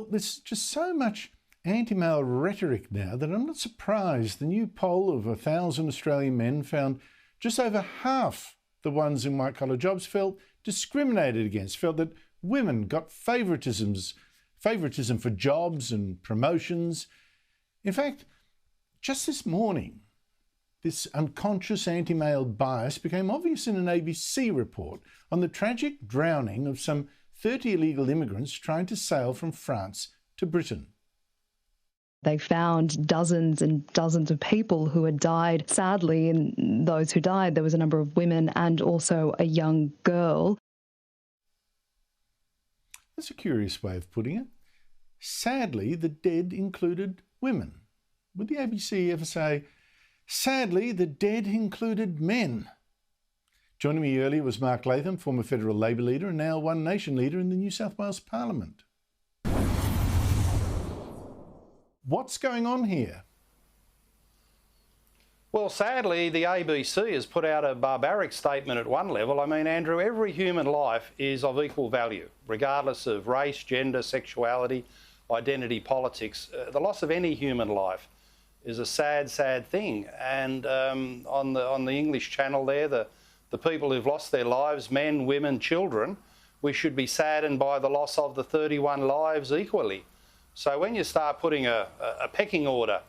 there's just so much anti-male rhetoric now that I'm not surprised the new poll of 1,000 Australian men found just over half the ones in white-collar jobs felt discriminated against, felt that women got favouritism for jobs and promotions. In fact, just this morning, this unconscious anti-male bias became obvious in an ABC report on the tragic drowning of some 30 illegal immigrants trying to sail from France to Britain. They found dozens and dozens of people who had died. Sadly, in those who died, there was a number of women and also a young girl. That's a curious way of putting it. Sadly, the dead included women. Would the ABC ever say, sadly, the dead included men? Joining me earlier was Mark Latham, former federal Labor leader and now One Nation leader in the New South Wales Parliament. What's going on here? Well, sadly, the ABC has put out a barbaric statement at one level. I mean, Andrew, every human life is of equal value, regardless of race, gender, sexuality, identity, politics. The loss of any human life is a sad, sad thing. And on the English Channel there, the people who've lost their lives, men, women, children, we should be saddened by the loss of the 31 lives equally. So when you start putting a pecking order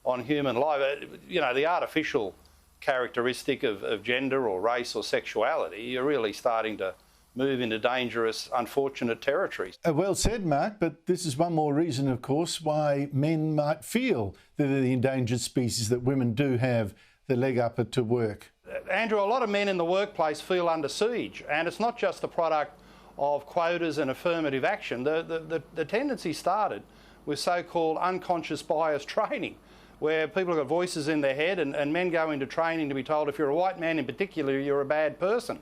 on human life, you know, the artificial characteristic of gender or race or sexuality, you're really starting to move into dangerous, unfortunate territories. Well said, Mark, but this is one more reason, of course, why men might feel that they're the endangered species that women do have the leg up to work. Andrew, a lot of men in the workplace feel under siege, and it's not just the product of quotas and affirmative action. The tendency started with so-called unconscious bias training, where people have got voices in their head and men go into training to be told if you're a white man in particular, you're a bad person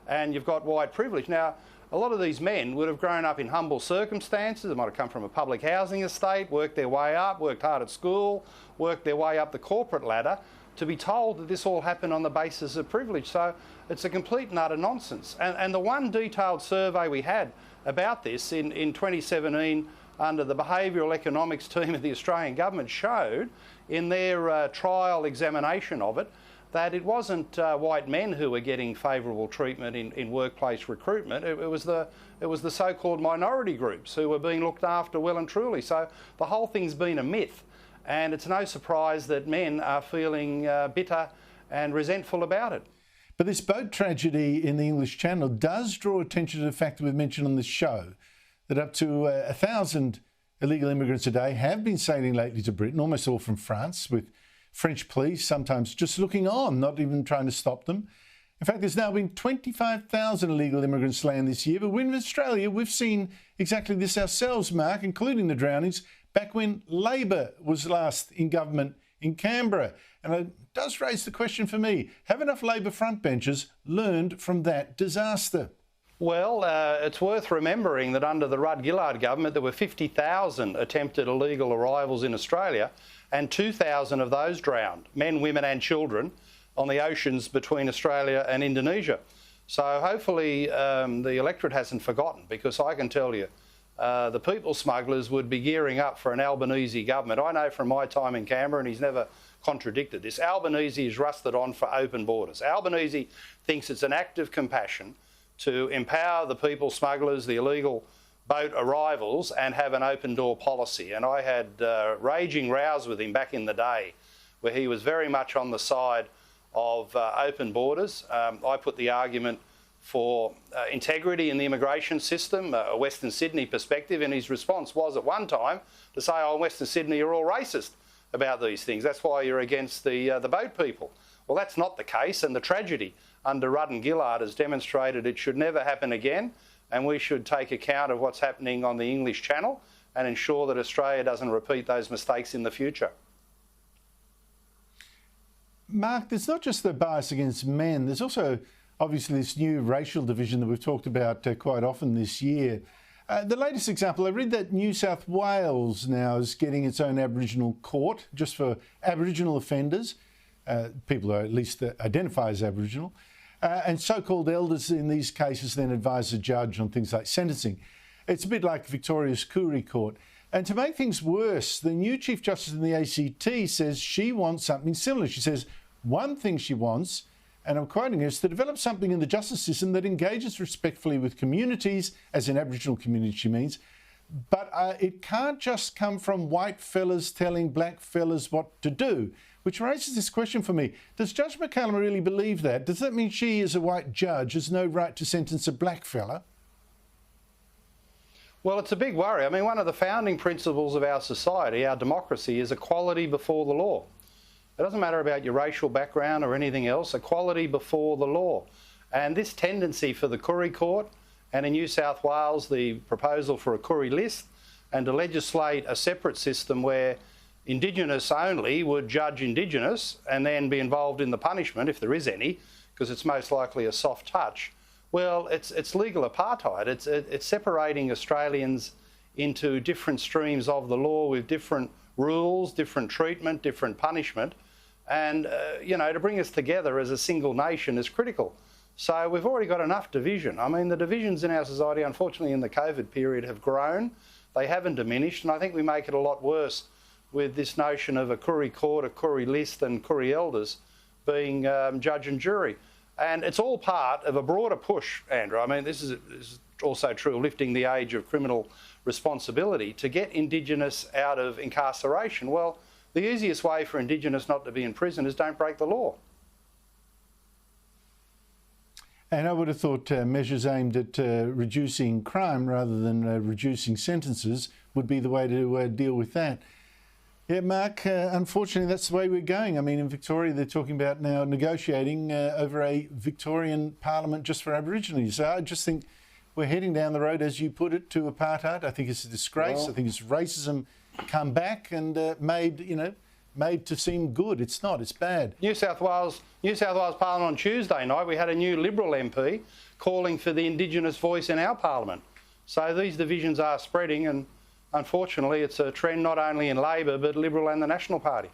and you've got white privilege. Now, a lot of these men would have grown up in humble circumstances. They might have come from a public housing estate, worked their way up, worked hard at school, worked their way up the corporate ladder, to be told that this all happened on the basis of privilege. So it's a complete and utter nonsense. And the one detailed survey we had about this in 2017 under the behavioural economics team of the Australian government showed in their trial examination of it that it wasn't white men who were getting favourable treatment in workplace recruitment. It was the so-called minority groups who were being looked after well and truly. So the whole thing's been a myth. And it's no surprise that men are feeling bitter and resentful about it. But this boat tragedy in the English Channel does draw attention to the fact that we've mentioned on this show that up to 1,000 illegal immigrants a day have been sailing lately to Britain, almost all from France, with French police sometimes just looking on, not even trying to stop them. In fact, there's now been 25,000 illegal immigrants land this year, but in Australia, we've seen exactly this ourselves, Mark, including the drownings, back when Labor was last in government in Canberra. And it does raise the question for me, have enough Labor frontbenchers learned from that disaster? Well, it's worth remembering that under the Rudd-Gillard government, there were 50,000 attempted illegal arrivals in Australia, and 2,000 of those drowned, men, women and children, on the oceans between Australia and Indonesia. So hopefully the electorate hasn't forgotten, because I can tell you, the people smugglers would be gearing up for an Albanese government. I know from my time in Canberra, and he's never contradicted this, Albanese is rusted on for open borders. Albanese thinks it's an act of compassion to empower the people smugglers, the illegal boat arrivals, and have an open door policy. And I had raging rows with him back in the day where he was very much on the side of open borders. I put the argument for integrity in the immigration system, a Western Sydney perspective, and his response was at one time to say, oh, in Western Sydney, you're all racist about these things. That's why you're against the boat people. Well, that's not the case, and the tragedy under Rudd and Gillard has demonstrated it should never happen again, and we should take account of what's happening on the English Channel and ensure that Australia doesn't repeat those mistakes in the future. Mark, there's not just the bias against men, there's also obviously this new racial division that we've talked about quite often this year. The latest example, I read that New South Wales now is getting its own Aboriginal court just for Aboriginal offenders, people who at least identify as Aboriginal, and so-called elders in these cases then advise the judge on things like sentencing. It's a bit like Victoria's Koori Court. And to make things worse, the new Chief Justice in the ACT says she wants something similar. She says one thing she wants, and I'm quoting her, is to develop something in the justice system that engages respectfully with communities, as in Aboriginal communities she means, but it can't just come from white fellas telling black fellas what to do, which raises this question for me. Does Judge McCallum really believe that? Does that mean she, as a white judge, has no right to sentence a black fella? Well, it's a big worry. I mean, one of the founding principles of our society, our democracy, is equality before the law. It doesn't matter about your racial background or anything else, equality before the law. And this tendency for the Koori Court, and in New South Wales, the proposal for a Koori list, and to legislate a separate system where Indigenous only would judge Indigenous and then be involved in the punishment, if there is any, because it's most likely a soft touch. Well, it's legal apartheid. It's separating Australians into different streams of the law with different rules, different treatment, different punishment. And, you know, to bring us together as a single nation is critical. So we've already got enough division. I mean, the divisions in our society, unfortunately, in the COVID period have grown. They haven't diminished. And I think we make it a lot worse with this notion of a Koori Court, a Koori list and Koori elders being judge and jury. And it's all part of a broader push, Andrew. I mean, this is also true of lifting the age of criminal responsibility to get Indigenous out of incarceration. Well, the easiest way for Indigenous not to be in prison is don't break the law. And I would have thought measures aimed at reducing crime rather than reducing sentences would be the way to deal with that. Yeah, Mark, unfortunately, that's the way we're going. I mean, in Victoria, they're talking about now negotiating over a Victorian parliament just for Aborigines. So I just think we're heading down the road, as you put it, to apartheid. I think it's a disgrace. Well, I think it's racism come back and made to seem good. It's not. It's bad. New South Wales Parliament on Tuesday night, we had a new Liberal MP calling for the Indigenous voice in our parliament. So these divisions are spreading, and unfortunately, it's a trend not only in Labor, but Liberal and the National Party.